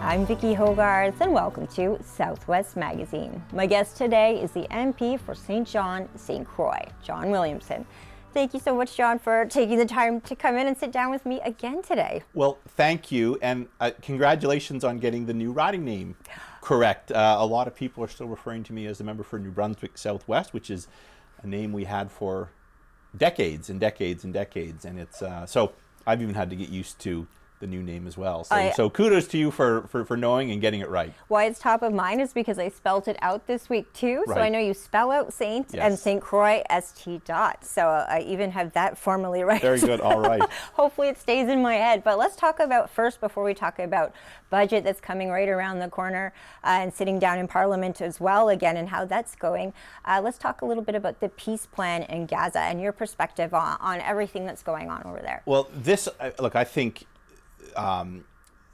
I'm Vicki Hogarth and welcome to Southwest Magazine. My guest today is the MP for St. John, St. Croix, John Williamson. Thank you so much, John, for taking the time to come in and sit down with me again today. Well, thank you, and congratulations on getting the new riding name correct. A lot of people are still referring to me as the member for New Brunswick Southwest, which is a name we had for decades and decades and decades, and it's so I've even had to get used to the new name as well. So kudos to you for knowing and getting it right. Why it's top of mind is because I spelled it out this week too. Right. So I know you spell out Saint and St. Croix ST dot. So I even have that formally right. Very good. All right. Hopefully it stays in my head. But let's talk about first, before we talk about budget that's coming right around the corner and sitting down in Parliament as well again and how that's going. Let's talk a little bit about the peace plan in Gaza and your perspective on everything that's going on over there. Well, this, look, I think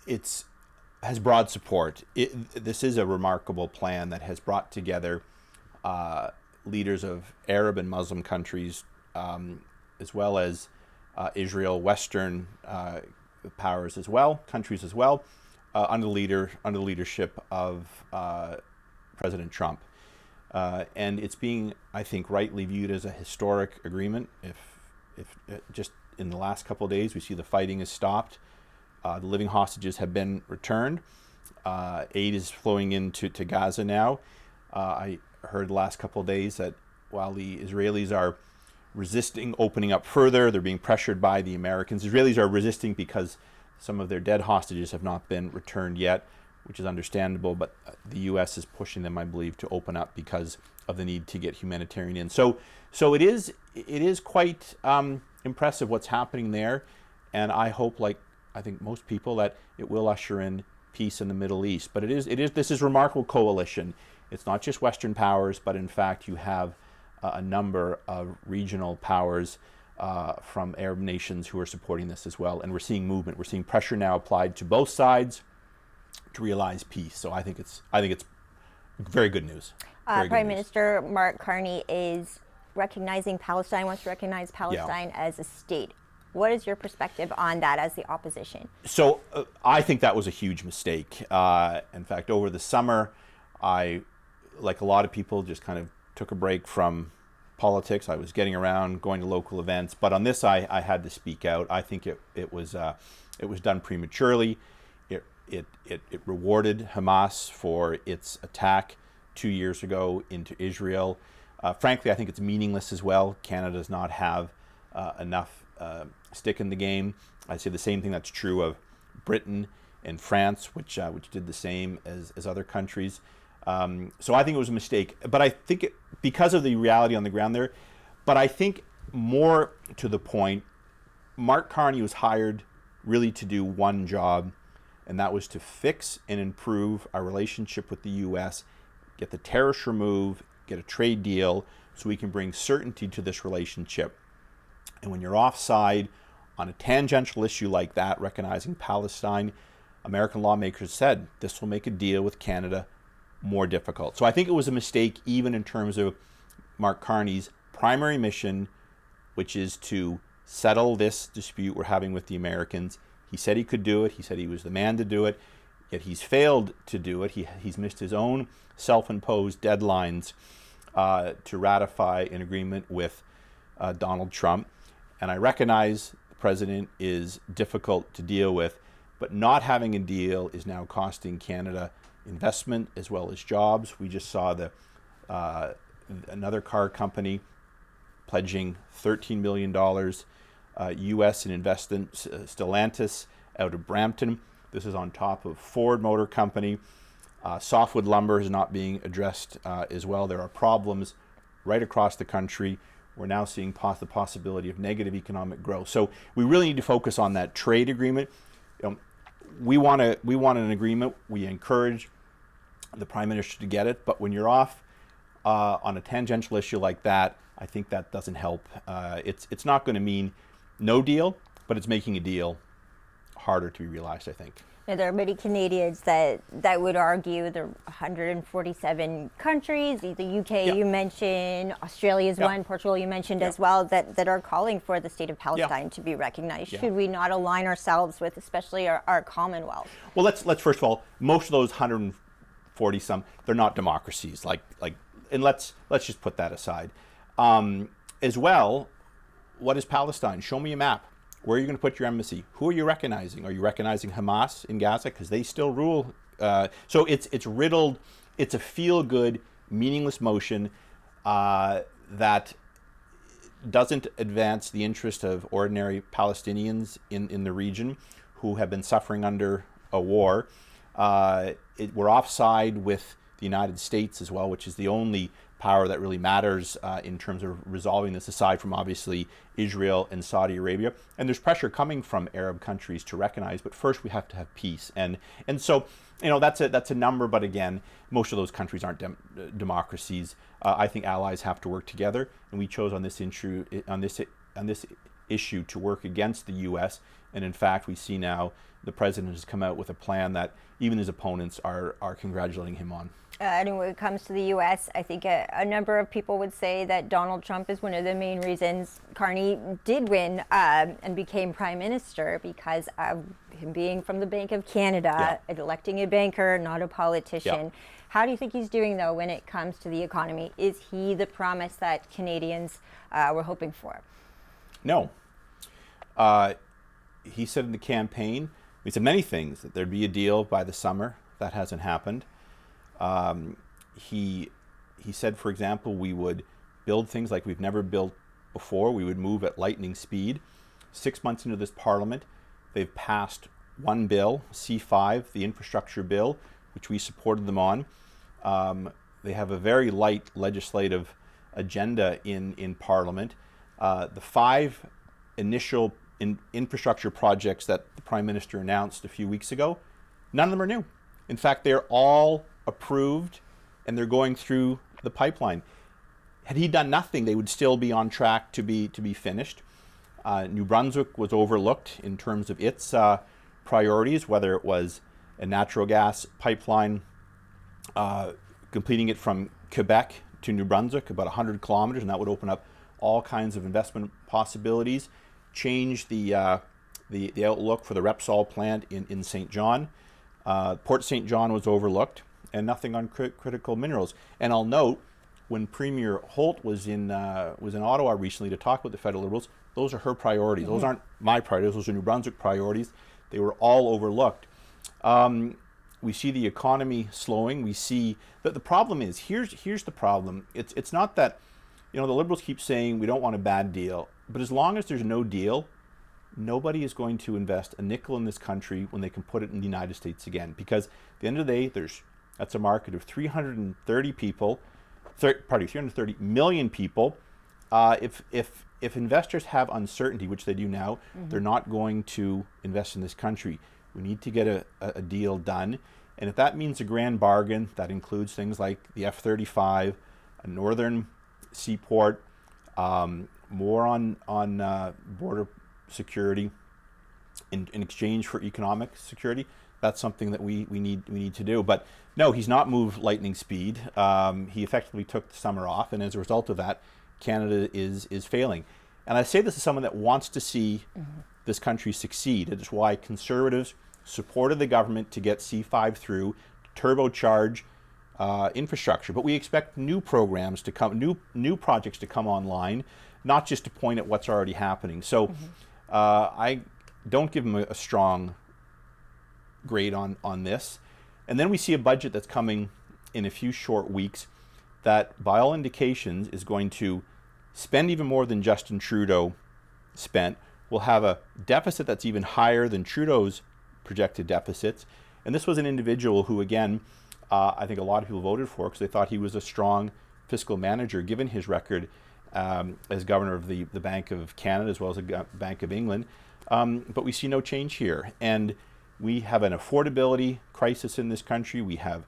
it's has broad support. This is a remarkable plan that has brought together leaders of Arab and Muslim countries, as well as Israel, Western powers as well, countries as well, under the leadership of President Trump. And it's being, I think, rightly viewed as a historic agreement. If just in the last couple of days, we see the fighting has stopped. The living hostages have been returned. Aid is flowing into Gaza now. I heard the last couple of days that while the Israelis are resisting opening up further, they're being pressured by the Americans. Israelis are resisting because some of their dead hostages have not been returned yet, which is understandable, but the U.S. is pushing them, I believe, to open up because of the need to get humanitarian in. So it is quite impressive what's happening there, and I hope, like I think most people, that it will usher in peace in the Middle East. But this is a remarkable coalition. It's not just Western powers, but in fact you have a number of regional powers from Arab nations who are supporting this as well. And we're seeing movement. We're seeing pressure now applied to both sides to realize peace. So I think it's very good news. Prime Minister Mark Carney is recognizing Palestine, wants to recognize Palestine as a state. What is your perspective on that as the opposition? So I think that was a huge mistake. In fact, over the summer, I, like a lot of people, just kind of took a break from politics. I was getting around, going to local events, but on this, I had to speak out. I think it was done prematurely. It rewarded Hamas for its attack 2 years ago into Israel. Frankly, I think it's meaningless as well. Canada does not have enough stick in the game. I'd say the same thing that's true of Britain and France, which did the same as other countries. So I think it was a mistake. But I think because of the reality on the ground there, but I think more to the point, Mark Carney was hired really to do one job, and that was to fix and improve our relationship with the U.S., get the tariffs removed, get a trade deal, so we can bring certainty to this relationship. And when you're offside on a tangential issue like that, recognizing Palestine, American lawmakers said this will make a deal with Canada more difficult. So I think it was a mistake even in terms of Mark Carney's primary mission, which is to settle this dispute we're having with the Americans. He said he could do it. He said he was the man to do it. Yet he's failed to do it. He's missed his own self-imposed deadlines to ratify an agreement with Donald Trump. And I recognize the president is difficult to deal with, but not having a deal is now costing Canada investment as well as jobs. We just saw another car company pledging $13 million U.S. in investment, Stellantis out of Brampton. This is on top of Ford Motor Company. Softwood lumber is not being addressed as well. There are problems right across the country. We're now seeing the possibility of negative economic growth. So we really need to focus on that trade agreement. We want an agreement. We encourage the Prime Minister to get it. But when you're off on a tangential issue like that, I think that doesn't help. It's not going to mean no deal, but it's making a deal harder to be realized, I think. Now, there are many Canadians that would argue there are 147 countries, the UK you mentioned, Australia's one, Portugal you mentioned as well, that are calling for the state of Palestine to be recognized. Should we not align ourselves with especially our Commonwealth? Well, let's first of all, most of those 140 some, they're not democracies. And let's just put that aside. As well, what is Palestine? Show me a map. Where are you going to put your embassy? Who are you recognizing? Are you recognizing Hamas in Gaza? Because they still rule. So it's riddled. It's a feel-good, meaningless motion that doesn't advance the interest of ordinary Palestinians in the region who have been suffering under a war. We're offside with the United States as well, which is the only power that really matters in terms of resolving this, aside from obviously Israel and Saudi Arabia. And there's pressure coming from Arab countries to recognize, but first we have to have peace. And so, that's a number, but again, most of those countries aren't democracies. I think allies have to work together, and we chose on this issue to work against the U.S. And in fact, we see now the president has come out with a plan that even his opponents are congratulating him on. And when it comes to the U.S., I think a number of people would say that Donald Trump is one of the main reasons Carney did win and became prime minister, because of him being from the Bank of Canada, electing a banker, not a politician. How do you think he's doing, though, when it comes to the economy? Is he the promise that Canadians were hoping for? No. He said in the campaign, he said many things, that there'd be a deal by the summer. That hasn't happened. He said, for example, we would build things like we've never built before. We would move at lightning speed. 6 months into this parliament, they've passed one bill, C5, the infrastructure bill, which we supported them on. They have a very light legislative agenda in parliament. The 5 initial infrastructure projects that the Prime Minister announced a few weeks ago, none of them are new. In fact, they're all approved and they're going through the pipeline. Had he done nothing, they would still be on track to be finished. New Brunswick was overlooked in terms of its priorities, whether it was a natural gas pipeline, completing it from Quebec to New Brunswick, about 100 kilometers, and that would open up all kinds of investment possibilities, change the outlook for the Repsol plant in St. John. Port St. John was overlooked, and nothing on critical minerals. And I'll note, when Premier Holt was in Ottawa recently to talk with the federal Liberals, those are her priorities. Those aren't my priorities. Those are New Brunswick priorities. They were all overlooked. We see the economy slowing. We see that the problem is, here's the problem. It's not that, the Liberals keep saying we don't want a bad deal, but as long as there's no deal, nobody is going to invest a nickel in this country when they can put it in the United States again. Because at the end of the day, that's a market of 330 million people. If investors have uncertainty, which they do now, they're not going to invest in this country. We need to get a deal done. And if that means a grand bargain, that includes things like the F-35, a northern seaport, more on border security in exchange for economic security, that's something that we need to do. But no, he's not moved lightning speed. He effectively took the summer off, and as a result of that, Canada is failing. And I say this as someone that wants to see this country succeed. It is why Conservatives supported the government to get C5 through, to turbocharge infrastructure. But we expect new programs to come, new projects to come online, not just to point at what's already happening. So I don't give him a strong grade on this. And then we see a budget that's coming in a few short weeks that, by all indications, is going to spend even more than Justin Trudeau spent. We'll have a deficit that's even higher than Trudeau's projected deficits. And this was an individual who, again, I think a lot of people voted for because they thought he was a strong fiscal manager, given his record as governor of the Bank of Canada as well as the Bank of England. But we see no change here. And we have an affordability crisis in this country. We have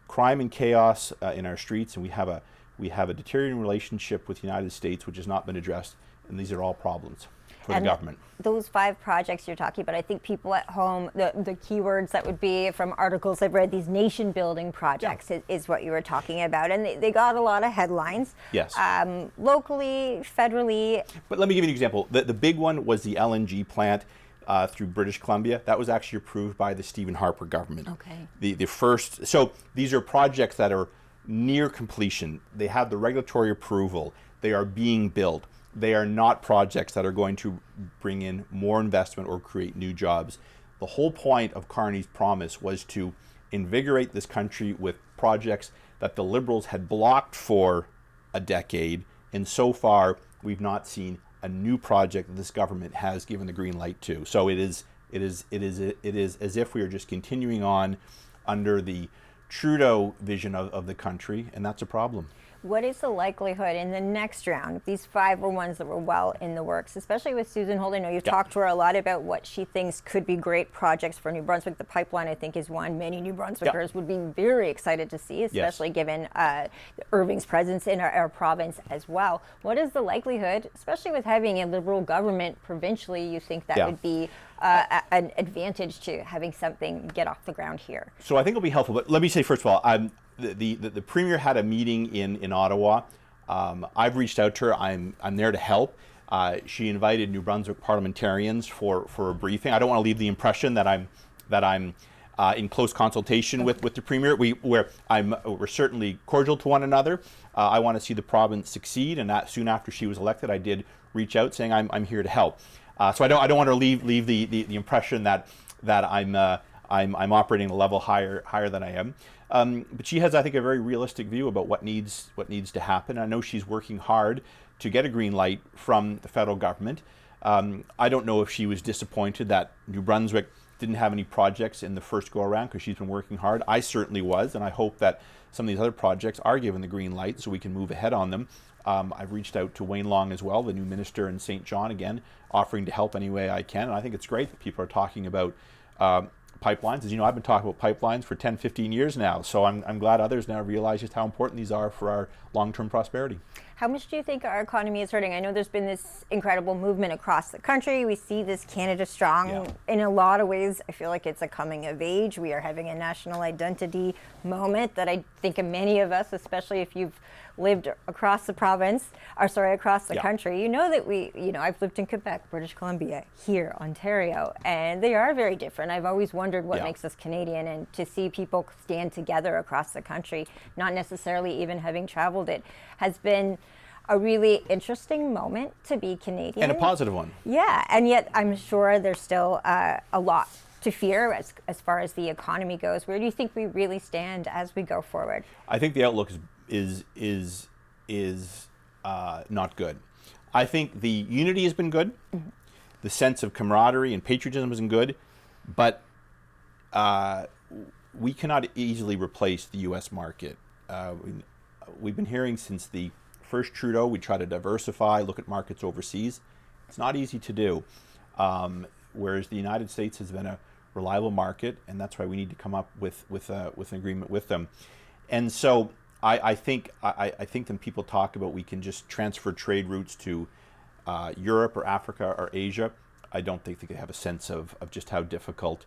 crime and chaos in our streets, and we have a deteriorating relationship with the United States, which has not been addressed. And these are all problems. for the government. Those 5 projects you're talking about, I think people at home, the keywords that would be from articles I've read, these nation-building projects is what you were talking about. And they got a lot of headlines. Yes. Locally, federally. But let me give you an example. The big one was the LNG plant through British Columbia. That was actually approved by the Stephen Harper government. Okay. The first, so these are projects that are near completion. They have the regulatory approval. They are being built. They are not projects that are going to bring in more investment or create new jobs. The whole point of Carney's promise was to invigorate this country with projects that the Liberals had blocked for a decade, and so far we've not seen a new project that this government has given the green light to. So it is as if we are just continuing on under the Trudeau vision of the country, and that's a problem. What is the likelihood in the next round? These 5 were ones that were well in the works, especially with Susan Holt. I know you've talked to her a lot about what she thinks could be great projects for New Brunswick. The pipeline, I think, is one many New Brunswickers would be very excited to see, especially given Irving's presence in our province as well. What is the likelihood, especially with having a Liberal government provincially, you think that would be an advantage to having something get off the ground here? So I think it'll be helpful, but let me say first of all, the Premier had a meeting in Ottawa. I've reached out to her. I'm there to help. She invited New Brunswick parliamentarians for a briefing. I don't want to leave the impression that I'm in close consultation with the Premier. We're certainly cordial to one another. I want to see the province succeed, and that soon after she was elected, I did reach out saying I'm here to help. So I don't want to leave the impression that I'm operating a level higher than I am. But she has, I think, a very realistic view about what needs to happen. I know she's working hard to get a green light from the federal government. I don't know if she was disappointed that New Brunswick didn't have any projects in the first go around, because she's been working hard. I certainly was, and I hope that some of these other projects are given the green light so we can move ahead on them. I've reached out to Wayne Long as well, the new minister in St. John, again, offering to help any way I can. And I think it's great that people are talking about pipelines. As you know, I've been talking about pipelines for 10, 15 years now. So I'm glad others now realize just how important these are for our long-term prosperity. How much do you think our economy is hurting? I know there's been this incredible movement across the country. We see this Canada Strong. In a lot of ways, I feel like it's a coming of age. We are having a national identity moment that I think many of us, especially if you've lived across the province, across the country, you know that I've lived in Quebec, British Columbia, here, Ontario, and they are very different. I've always wondered what makes us Canadian, and to see people stand together across the country, not necessarily even having traveled it, has been a really interesting moment to be Canadian. And a positive one. Yeah, and yet I'm sure there's still a lot to fear as far as the economy goes. Where do you think we really stand as we go forward? I think the outlook is not good. I think the unity has been good. Mm-hmm. The sense of camaraderie and patriotism has been good, but we cannot easily replace the U.S. market. We've been hearing since the first Trudeau, we try to diversify, look at markets overseas. It's not easy to do. Whereas the United States has been a reliable market, and that's why we need to come up with an agreement with them. And so I think when people talk about we can just transfer trade routes to Europe or Africa or Asia, I don't think they have a sense of just how difficult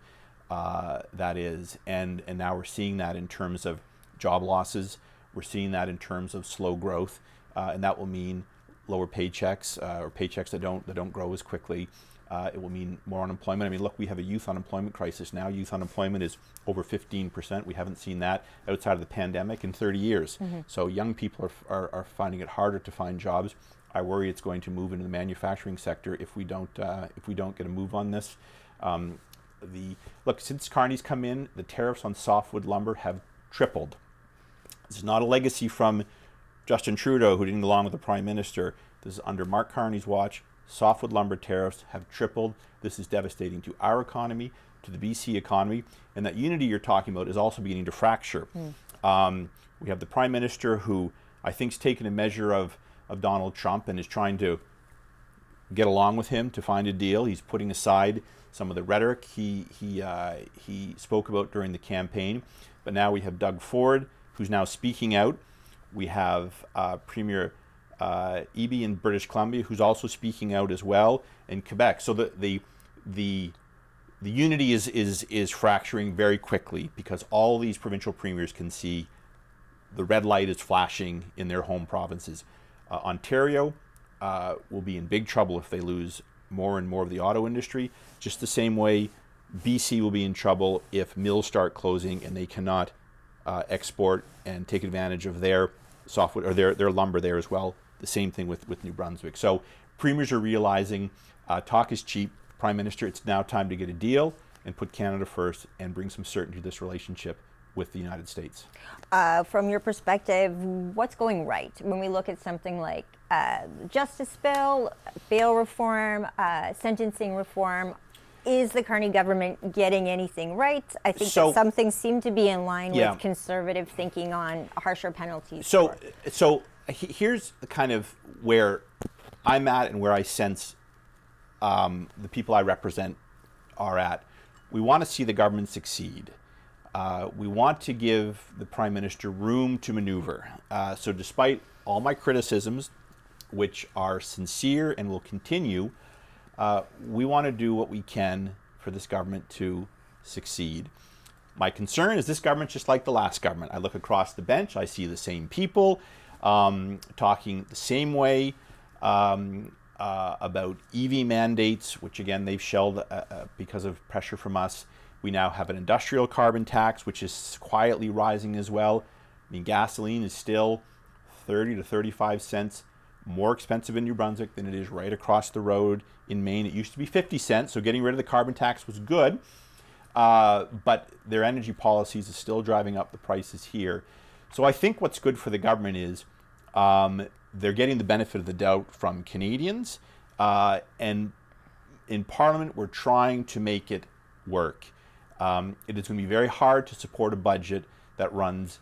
that is. And now we're seeing that in terms of job losses. We're seeing that in terms of slow growth, and that will mean lower paychecks or paychecks that don't grow as quickly. It will mean more unemployment. I mean, look, we have a youth unemployment crisis now. Youth unemployment is over 15%. We haven't seen that outside of the pandemic in 30 years. Mm-hmm. So young people are finding it harder to find jobs. I worry it's going to move into the manufacturing sector if we don't get a move on this. Look, since Carney's come in, the tariffs on softwood lumber have tripled. This is not a legacy from Justin Trudeau, who didn't get along with the Prime Minister. This is under Mark Carney's watch. Softwood lumber tariffs have tripled. This is devastating to our economy, to the BC economy, and that unity you're talking about is also beginning to fracture. We have the Prime Minister, who I think has taken a measure of Donald Trump and is trying to get along with him to find a deal. He's putting aside some of the rhetoric he spoke about during the campaign. But now we have Doug Ford, who's now speaking out. We have Premier Eby in British Columbia, who's also speaking out as well, and Quebec. So the unity is fracturing very quickly because all these provincial premiers can see the red light is flashing in their home provinces. Ontario will be in big trouble if they lose more and more of the auto industry, just the same way BC will be in trouble if mills start closing and they cannot export and take advantage of their softwood or their lumber there as well. The same thing with New Brunswick. So premiers are realizing talk is cheap. Prime Minister, it's now time to get a deal and put Canada first and bring some certainty to this relationship with the United States. From your perspective, what's going right when we look at something like justice bill, bail reform, sentencing reform? Is the Carney government getting anything right? I think that some things seem to be in line with conservative thinking on harsher penalties. So here's kind of where I'm at and where I sense the people I represent are at. We want to see the government succeed. We want to give the Prime Minister room to maneuver. So despite all my criticisms, which are sincere and will continue, we want to do what we can for this government to succeed. My concern is this government's just like the last government. I look across the bench, I see the same people talking the same way about EV mandates, which again they've shelled because of pressure from us. We now have an industrial carbon tax, which is quietly rising as well. I mean, gasoline is still 30 to 35 cents more expensive in New Brunswick than it is right across the road in Maine. It used to be 50 cents, so getting rid of the carbon tax was good. But their energy policies is still driving up the prices here. So I think what's good for the government is they're getting the benefit of the doubt from Canadians. And in Parliament, we're trying to make it work. It is going to be very hard to support a budget that runs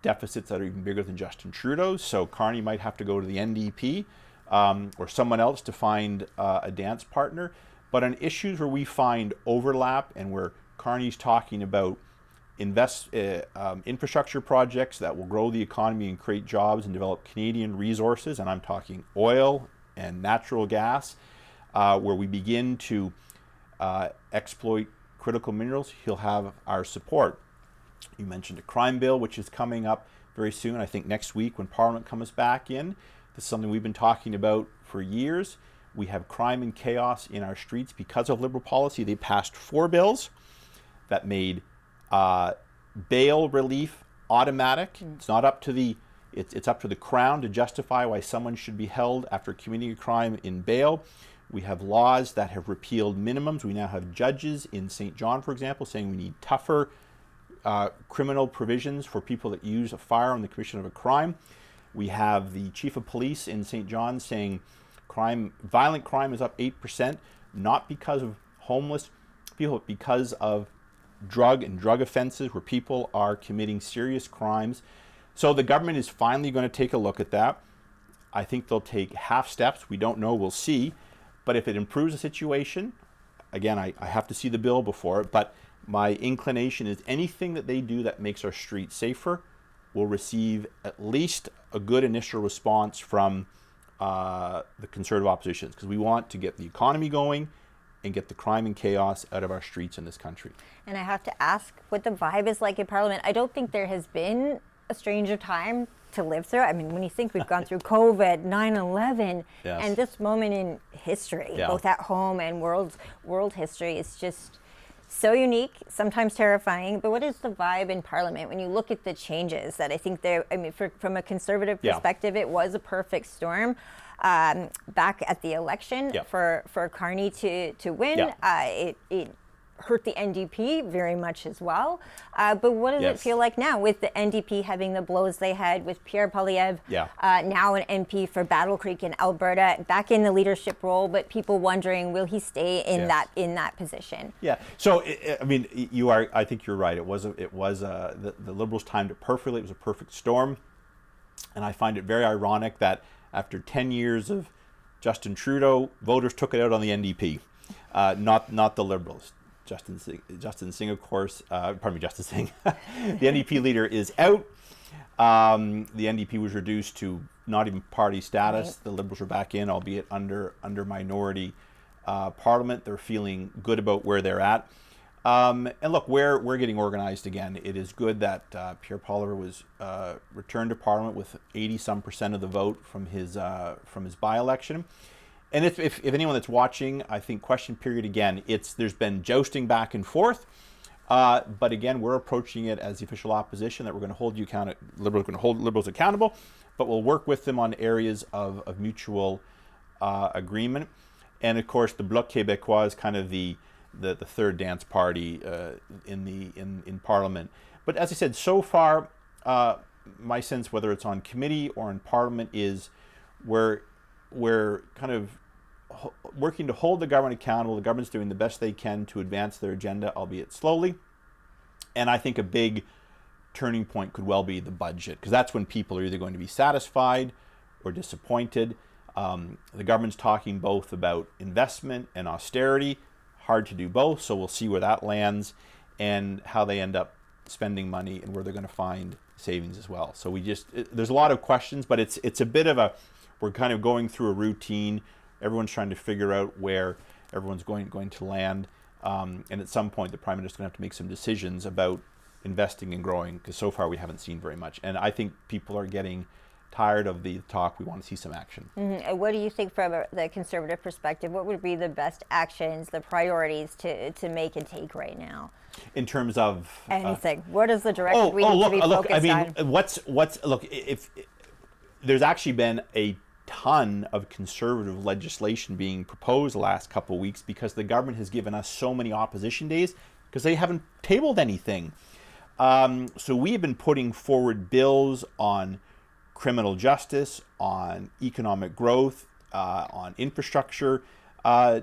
deficits that are even bigger than Justin Trudeau's. So Carney might have to go to the NDP or someone else to find a dance partner. But on issues where we find overlap and where Carney's talking about infrastructure projects that will grow the economy and create jobs and develop Canadian resources, and I'm talking oil and natural gas, where we begin to exploit critical minerals, he'll have our support. You mentioned a crime bill, which is coming up very soon, I think next week when Parliament comes back in. This is something we've been talking about for years. We have crime and chaos in our streets because of Liberal policy. They passed 4 bills that made bail relief automatic. It's not up to the it's up to the Crown to justify why someone should be held after committing a crime in bail. We have laws that have repealed minimums. We now have judges in St. John, for example, saying we need tougher criminal provisions for people that use a firearm in the commission of a crime. We have the chief of police in St. John saying violent crime is up 8%, not because of homeless people, but because of drug offenses where people are committing serious crimes. So the government is finally going to take a look at that. I think they'll take half steps. We don't know. We'll see. But if it improves the situation, again, I have to see the bill before it, but my inclination is anything that they do that makes our streets safer will receive at least a good initial response from the Conservative opposition, because we want to get the economy going and get the crime and chaos out of our streets in this country. And I have to ask what the vibe is like in Parliament. I don't think there has been a stranger time to live through. I mean, when you think we've gone through COVID, 9/11, yes, and this moment in history, both at home and world history, is just so unique, sometimes terrifying. But what is the vibe in Parliament when you look at the changes that I think from a Conservative perspective, it was a perfect storm back at the election for Carney to win. It hurt the NDP very much as well. But what does it feel like now with the NDP having the blows they had with Pierre Poilievre, now an MP for Battle Creek in Alberta, back in the leadership role, but people wondering, will he stay in that position? Yeah. So I mean, I think you're right. It was the Liberals timed it perfectly. It was a perfect storm, and I find it very ironic that after 10 years of Justin Trudeau, voters took it out on the NDP, not the Liberals. Justin Singh, of course. Pardon me, Justin Singh. The NDP leader is out. The NDP was reduced to not even party status. Right. The Liberals are back in, albeit under minority parliament. They're feeling good about where they're at. And look, we're getting organized again. It is good that Pierre Poilievre was returned to Parliament with 80-some% of the vote from his by-election. And if anyone that's watching, I think question period again. There's been jousting back and forth, but again, we're approaching it as the official opposition that we're going to hold Liberals are going to hold Liberals accountable, but we'll work with them on areas of mutual agreement. And of course, the Bloc Québécois is kind of the third dance party in Parliament. But as I said, so far, my sense, whether it's on committee or in Parliament, is we're kind of working to hold the government accountable. The government's doing the best they can to advance their agenda, albeit slowly. And I think a big turning point could well be the budget, because that's when people are either going to be satisfied or disappointed. The government's talking both about investment and austerity. Hard to do both, so we'll see where that lands and how they end up spending money and where they're going to find savings as well. So there's a lot of questions, but it's a bit of we're kind of going through a routine. Everyone's trying to figure out where everyone's going to land, and at some point the Prime Minister's going to have to make some decisions about investing and growing, because so far we haven't seen very much. And I think people are getting tired of the talk. We want to see some action. Mm-hmm. And what do you think from the Conservative perspective? What would be the best actions, the priorities to make and take right now? In terms of anything, what is the direction we need to be focused on? If there's actually been a ton of Conservative legislation being proposed the last couple of weeks, because the government has given us so many opposition days because they haven't tabled anything. So we have been putting forward bills on criminal justice, on economic growth, on infrastructure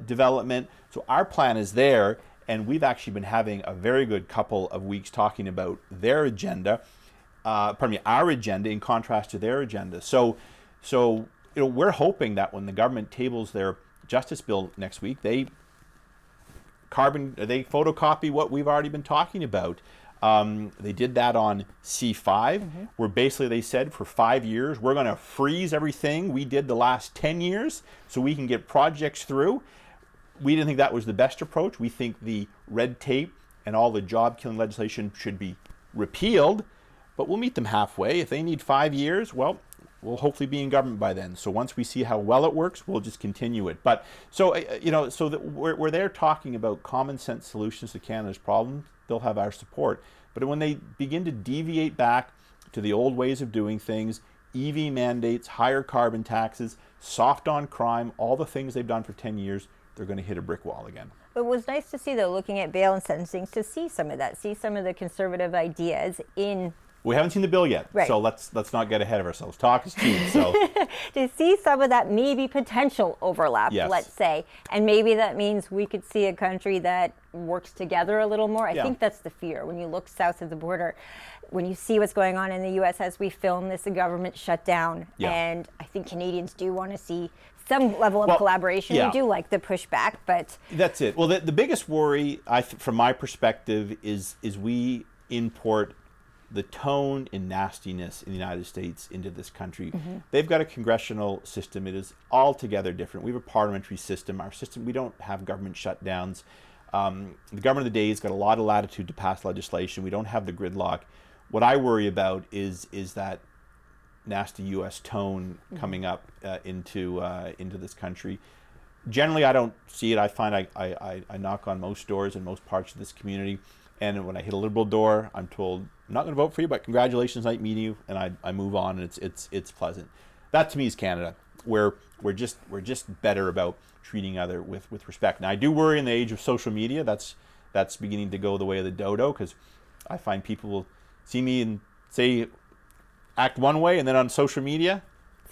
development. So our plan is there, and we've actually been having a very good couple of weeks talking about their agenda, our agenda in contrast to their agenda. So we're hoping that when the government tables their justice bill next week, they photocopy what we've already been talking about. They did that on C5, where basically they said for 5 years, we're going to freeze everything we did the last 10 years so we can get projects through. We didn't think that was the best approach. We think the red tape and all the job-killing legislation should be repealed, but we'll meet them halfway. If they need 5 years, well, we'll hopefully be in government by then. So once we see how well it works, we'll just continue it. But we're there talking about common sense solutions to Canada's problems. They'll have our support. But when they begin to deviate back to the old ways of doing things, EV mandates, higher carbon taxes, soft on crime, all the things they've done for 10 years, they're going to hit a brick wall again. But it was nice to see, though, looking at bail and sentencing, to see some of that, see some of the Conservative ideas in... We haven't seen the bill yet, right. So let's not get ahead of ourselves. Talk is cheap, so... To see some of that maybe potential overlap, yes. Let's say, and maybe that means we could see a country that works together a little more. I think that's the fear. When you look south of the border, when you see what's going on in the U.S. as we film this, the government shut down, and I think Canadians do want to see some level of collaboration. We do like the pushback, but... That's it. Well, the biggest worry, from my perspective, is we import the tone and nastiness in the United States into this country. They've got a congressional system. It is altogether different. We have a parliamentary system. Our system, we don't have government shutdowns. The government of the day has got a lot of latitude to pass legislation. We don't have the gridlock. What I worry about is that nasty U.S. tone coming up into this country. Generally, I don't see it. I find I knock on most doors in most parts of this community, and when I hit a Liberal door, I'm told, I'm not going to vote for you, but congratulations, nice meeting you, and I move on, and it's pleasant. That to me is Canada, where we're just better about treating other with respect. Now I do worry in the age of social media that's beginning to go the way of the dodo, because I find people will see me and say act one way, and then on social media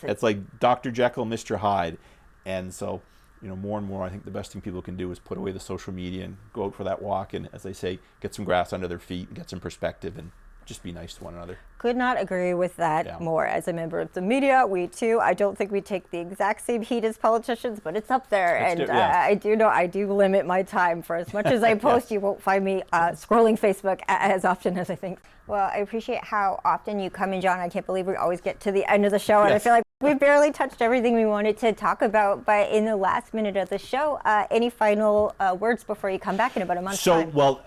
it's like Dr. Jekyll, Mr. Hyde, and so more and more, I think the best thing people can do is put away the social media and go out for that walk and, as they say, get some grass under their feet and get some perspective and just be nice to one another. Could not agree with that more. As a member of the media, we too, I don't think we take the exact same heat as politicians, but it's up there. I do limit my time. For as much as I post, you won't find me scrolling Facebook as often as I think. Well, I appreciate how often you come in, John. I can't believe we always get to the end of the show, and I feel like we barely touched everything we wanted to talk about. But in the last minute of the show, any final words before you come back in about a month's time? Well,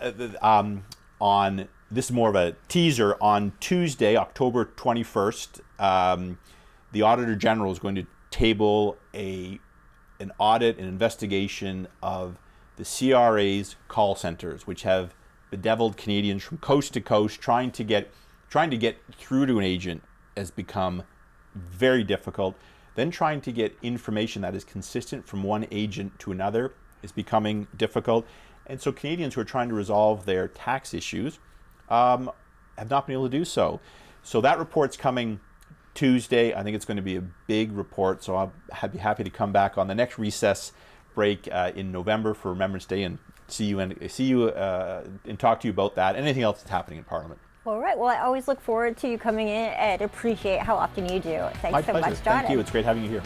this is more of a teaser. On Tuesday, October 21st, the Auditor General is going to table an audit, an investigation of the CRA's call centers, which have bedeviled Canadians from coast to coast. Trying to get through to an agent has become very difficult. Then trying to get information that is consistent from one agent to another is becoming difficult. And so Canadians who are trying to resolve their tax issues have not been able to do so. So that report's coming Tuesday. I think it's going to be a big report. So I'll be happy to come back on the next recess break in November for Remembrance Day and see you and talk to you about that and anything else that's happening in Parliament. All right. Well, I always look forward to you coming in and appreciate how often you do. Thanks so much, John. Thank you. It's great having you here.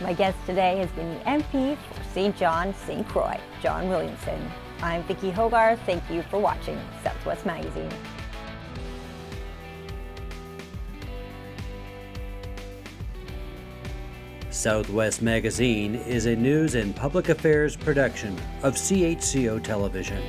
My guest today has been the MP for St. John, St. Croix, John Williamson. I'm Vicki Hogarth. Thank you for watching Southwest Magazine. Southwest Magazine is a news and public affairs production of CHCO Television.